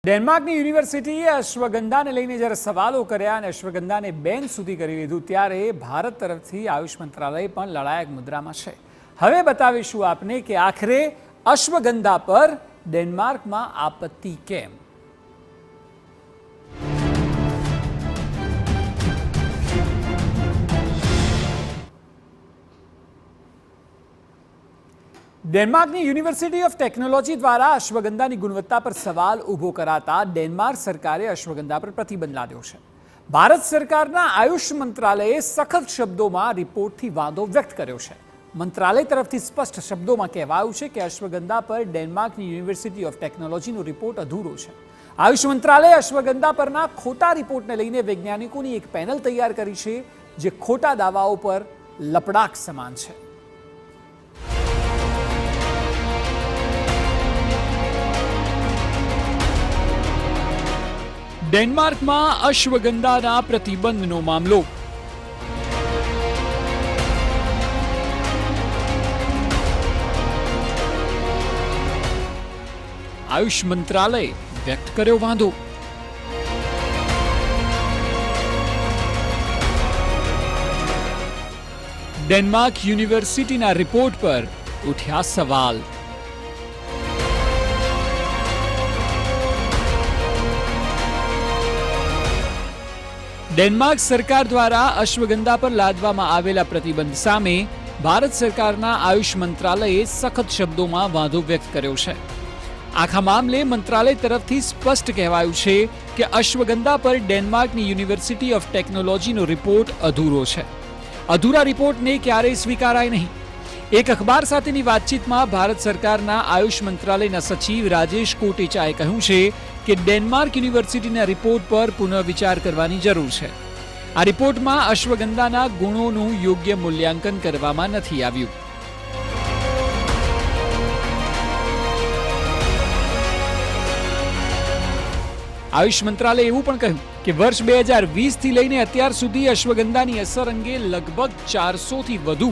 ડેનમાર્કની યુનિવર્સિટીએ અશ્વગંધાને લઈને જ્યારે સવાલો કર્યા અને અશ્વગંધાને બેન સુધી કરી લીધું ત્યારે ભારત તરફથી આયુષ મંત્રાલય પણ લડાયક મુદ્રામાં છે. હવે બતાવીશું આપને કે આખરે અશ્વગંધા પર ડેનમાર્કમાં આપત્તિ કેમ. ડેનમાર્કની યુનિવર્સિટી ઓફ ટેકનોલોજી દ્વારા અશ્વગંધાની ગુણવત્તા પર સવાલ ઊભો કરાતા ડેનમાર્ક સરકારે અશ્વગંધા પર પ્રતિબંધ લાદ્યો છે. ભારત સરકારના આયુષ મંત્રાલયે સખત શબ્દોમાં રિપોર્ટથી વાંધો વ્યક્ત કર્યો છે. મંત્રાલય તરફથી સ્પષ્ટ શબ્દોમાં કહેવાયું છે કે અશ્વગંધા પર ડેનમાર્કની યુનિવર્સિટી ઓફ ટેકનોલોજીનો રિપોર્ટ અધૂરો છે. આયુષ મંત્રાલયે અશ્વગંધા પરના ખોટા રિપોર્ટને લઈને વૈજ્ઞાનિકોની એક પેનલ તૈયાર કરી છે, જે ખોટા દાવાઓ પર લપડાક સમાન છે. ડેનમાર્કમાં અશ્વગંધાના પ્રતિબંધનો મામલો. આયુષ મંત્રાલયે વ્યક્ત કર્યો વાંધો. ડેનમાર્ક યુનિવર્સિટીના રિપોર્ટ પર ઉઠ્યા સવાલ. ડેનમાર્ક સરકાર દ્વારા અશ્વગંધા પર લાદવામાં આવેલા પ્રતિબંધ સામે ભારત સરકારના આયુષ મંત્રાલયે સખત શબ્દોમાં વાંધો વ્યક્ત કર્યો છે. આખા મામલે મંત્રાલય તરફથી સ્પષ્ટ કહેવાયું છે કે અશ્વગંધા પર ડેનમાર્કની યુનિવર્સિટી ઓફ ટેકનોલોજીનો રિપોર્ટ અધૂરો છે. અધૂરા રિપોર્ટને ક્યારેય સ્વીકારાય નહીં. એક અખબાર સાથેની વાતચીતમાં ભારત સરકારના આયુષ મંત્રાલયના સચિવ રાજેશ કોટેચાએ કહ્યું છે કે ડેનમાર્ક યુનિવર્સિટીના રિપોર્ટ પર પુનઃવિચાર કરવાની જરૂર છે. આ રિપોર્ટમાં અશ્વગંધાના ગુણોનું યોગ્ય મૂલ્યાંકન કરવામાં નથી આવ્યું. આયુષ મંત્રાલયે એવું પણ કહ્યું કે વર્ષ 2020થી લઈને અત્યાર સુધી અશ્વગંધાની અસર અંગે લગભગ 400થી વધુ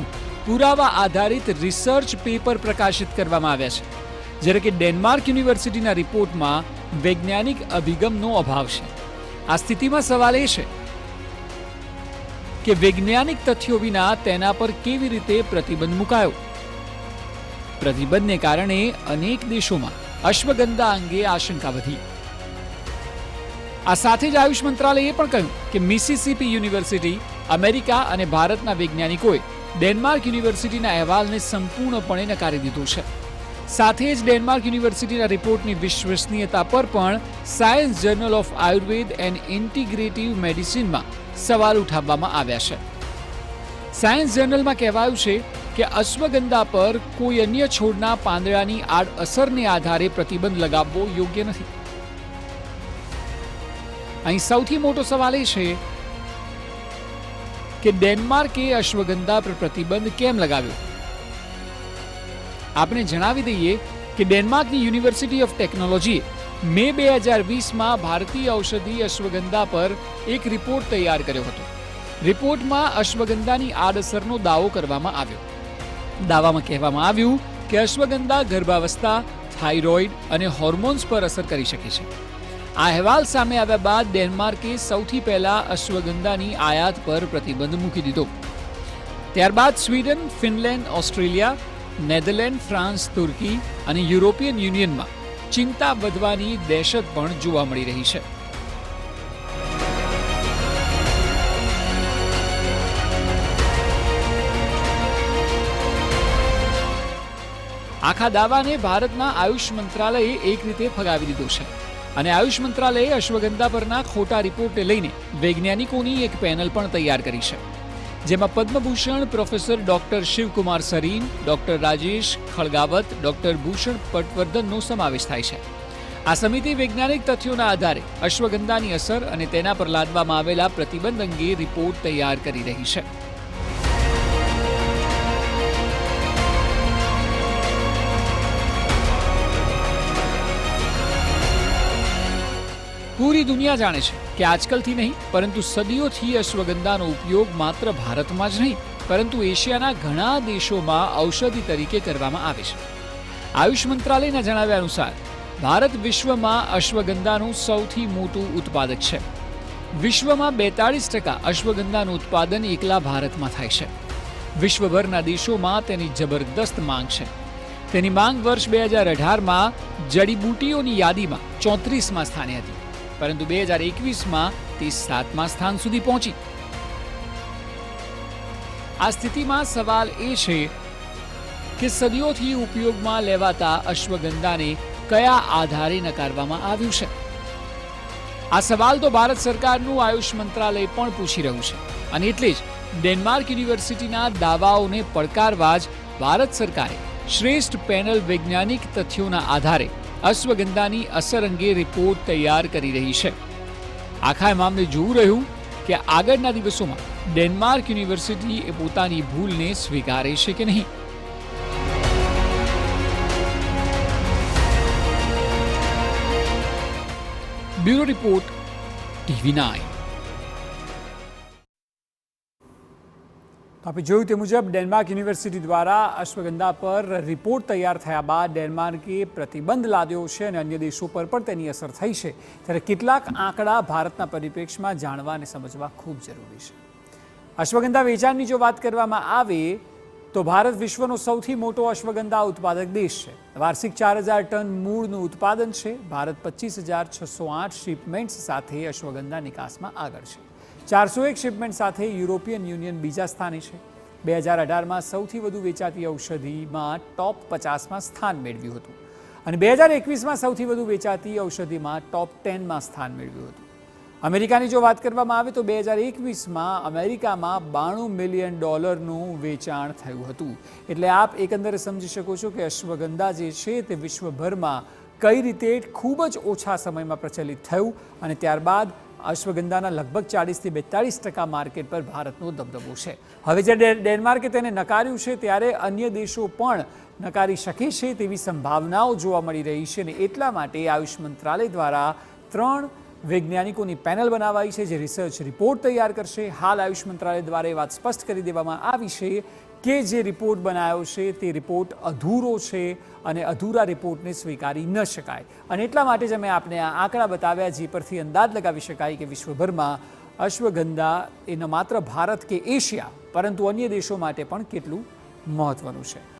પુરાવા આધારિત રિસર્ચ પેપર પ્રકાશિત કરવામાં આવ્યા છે, જ્યારે કે ડેનમાર્ક યુનિવર્સિટીના રિપોર્ટમાં વૈજ્ઞાનિક અભિગમનો અભાવ છે. આ સ્થિતિમાં સવાલ એ છે કે વૈજ્ઞાનિક તથ્યો વિના તેના પર કેવી રીતે પ્રતિબંધ મુકાયો. પ્રતિબંધને કારણે અનેક દેશોમાં અશ્વગંધા અંગે આશંકા વધી. આ સાથે જ આયુષ મંત્રાલયે પણ કહ્યું કે મિસિસિપી યુનિવર્સિટી, અમેરિકા અને ભારતના વૈજ્ઞાનિકોએ ડેનમાર્ક યુનિવર્સિટીના અહેવાલને સંપૂર્ણપણે નકારી દીધો છે. સાથે જ ડેનમાર્ક યુનિવર્સિટીના રિપોર્ટની વિશ્વસનીયતા પર પણ science journal of Ayurveda and integrative મેડિસિનમાં સવાલ ઉઠાવવામાં આવ્યા છે. સાયન્સ જર્નલમાં કહેવાયું છે કે અશ્વગંધા પર કોઈ અન્ય છોડના પાંદડાની આડઅસરને આધારે પ્રતિબંધ લગાવવો યોગ્ય નથી. અહીં સૌથી મોટો સવાલ એ છે કે ડેનમાર્કે અશ્વગંધા પર પ્રતિબંધ કેમ લગાવ્યો. આપણે જણાવી દઈએ કે ડેનમાર્કની યુનિવર્સિટી ઓફ ટેકનોલોજીએ મે 2020માં ભારતીય ઔષધિ અશ્વગંધા પર એક રિપોર્ટ તૈયાર કર્યો હતો. રિપોર્ટમાં અશ્વગંધાની આડઅસરનો દાવો કરવામાં આવ્યો. દાવામાં કહેવામાં આવ્યું કે અશ્વગંધા ગર્ભાવસ્થા, થાઇરોઇડ અને હોર્મોન્સ પર અસર કરી શકે છે. આ અહેવાલ સામે આવ્યા બાદ ડેનમાર્કે સૌથી પહેલા અશ્વગંધાની આયાત પર પ્રતિબંધ મૂકી દીધો. ત્યારબાદ Sweden, Finland, Australia, Netherlands, France, તુર્કી અને યુરોપિયન યુનિયનમાં ચિંતા વધવાની દહેશત પણ જોવા મળી રહી છે. આખા દાવાને ભારતના આયુષ મંત્રાલયે એક રીતે ફગાવી દીધો છે અને આયુષ મંત્રાલયે અશ્વગંધા પરના ખોટા રિપોર્ટને લઈને વૈજ્ઞાનિકોની એક પેનલ પણ તૈયાર કરી છે, જેમાં Padma Bhushan professor doctor Shivkumar Sarin, doctor Rajesh Khalgavat, doctor Bhushan પટવર્ધનનો સમાવેશ થાય છે. આ સમિતિ વૈજ્ઞાનિક તથ્યોના આધારે અશ્વગંધાની અસર અને તેના પર લાદવામાં આવેલા પ્રતિબંધ અંગે રિપોર્ટ તૈયાર કરી રહી છે. પૂરી દુનિયા જાણે છે કે આજકાલથી નહીં પરંતુ સદીઓથી અશ્વગંધાનો ઉપયોગ માત્ર ભારતમાં જ નહીં પરંતુ એશિયાના ઘણા દેશોમાં ઔષધિ તરીકે કરવામાં આવે છે. આયુષ મંત્રાલયના જણાવ્યા અનુસાર ભારત વિશ્વમાં અશ્વગંધાનું સૌથી મોટું ઉત્પાદક છે. વિશ્વમાં 42% અશ્વગંધાનું ઉત્પાદન એકલા ભારતમાં થાય છે. વિશ્વભરના દેશોમાં તેની જબરદસ્ત માંગ છે. તેની માંગ વર્ષ 2018માં જડીબુટીઓની યાદીમાં 34મા સ્થાને હતી, પરંતુ 2021માં તે 7મા સ્થાન સુધી પહોંચી. આ સ્થિતિમાં સવાલ એ છે કે સદીઓથી ઉપયોગમાં લેવાતા અશ્વગંધાને કયા આધારે નકારવામાં આવ્યું છે? આ સવાલ તો ભારત સરકારનું આયુષ મંત્રાલય પણ પૂછી રહ્યું છે, અને એટલે જ ડેનમાર્ક યુનિવર્સિટીના દાવાઓને પડકારવા જ ભારત સરકારે શ્રેષ્ઠ પેનલ વૈજ્ઞાનિક તથ્યોના આધારે અશ્વગંધાની અસર અંગે રિપોર્ટ તૈયાર કરી રહી છે. આખા મામલે જોવું રહ્યું કે આગળના દિવસોમાં ડેનમાર્ક યુનિવર્સિટી એ પોતાની ભૂલને સ્વીકારે છે કે નહીં. Bureau report, TV9. આપણે જોયું તે મુજબ ડેનમાર્ક યુનિવર્સિટી દ્વારા અશ્વગંધા પર રિપોર્ટ તૈયાર થયા બાદ ડેનમાર્કે પ્રતિબંધ લાદ્યો છે અને અન્ય દેશો પર પણ તેની અસર થઈ છે. ત્યારે કેટલાક આંકડા ભારતના પરિપ્રેક્ષમાં જાણવા અને સમજવા ખૂબ જરૂરી છે. અશ્વગંધા વેચાણની જો વાત કરવામાં આવે તો ભારત વિશ્વનો સૌથી મોટો અશ્વગંધા ઉત્પાદક દેશ છે. વાર્ષિક 4000 ટન મૂળનું ઉત્પાદન છે. ભારત 25,608 શિપમેન્ટ્સ સાથે અશ્વગંધા નિકાસમાં આગળ છે. 401 શિપમેન્ટ સાથે યુરોપિયન યુનિયન બીજા સ્થાને છે. 2018માં સૌથી વધુ વેચાતી ઔષધિમાં ટોપ 50માં સ્થાન મેળવ્યું હતું, અને 2021માં સૌથી વધુ વેચાતી ઔષધિમાં ટોપ 10માં સ્થાન મેળવ્યું હતું. અમેરિકાની જો વાત કરવામાં આવે તો 2021માં અમેરિકામાં $92 મિલિયન વેચાણ થયું હતું. એટલે આપ એકંદરે સમજી શકો છો કે અશ્વગંધા જે છે તે વિશ્વભરમાં કઈ રીતે ખૂબ જ ઓછા સમયમાં પ્રચલિત થયું, અને ત્યારબાદ અશ્વગંધાના લગભગ 40થી 42% માર્કેટ પર ભારતનો દબદબો છે. હવે જે ડેનમાર્કે તેને નકાર્યું છે, ત્યારે અન્ય દેશો પણ નકારી શકે છે તેવી સંભાવનાઓ જોવા મળી રહી છે, અને એટલા માટે આયુષ મંત્રાલય દ્વારા 3 વૈજ્ઞાનિકોની પેનલ બનાવાઈ છે, જે રિસર્ચ રિપોર્ટ તૈયાર કરશે. હાલ આયુષ મંત્રાલય દ્વારા એ વાત સ્પષ્ટ કરી દેવામાં આવી છે કે જે રિપોર્ટ બનાવ્યો છે તે રિપોર્ટ અધૂરો છે, અને અધૂરા રિપોર્ટને સ્વીકારી ન શકાય. અને એટલા માટે જ અમે આપને આ આંકડા બતાવ્યા, જે પરથી અંદાજ લગાવી શકાય કે વિશ્વભરમાં અશ્વગંધા એ ન માત્ર ભારત કે એશિયા પરંતુ અન્ય દેશો માટે પણ કેટલું મહત્વનું છે.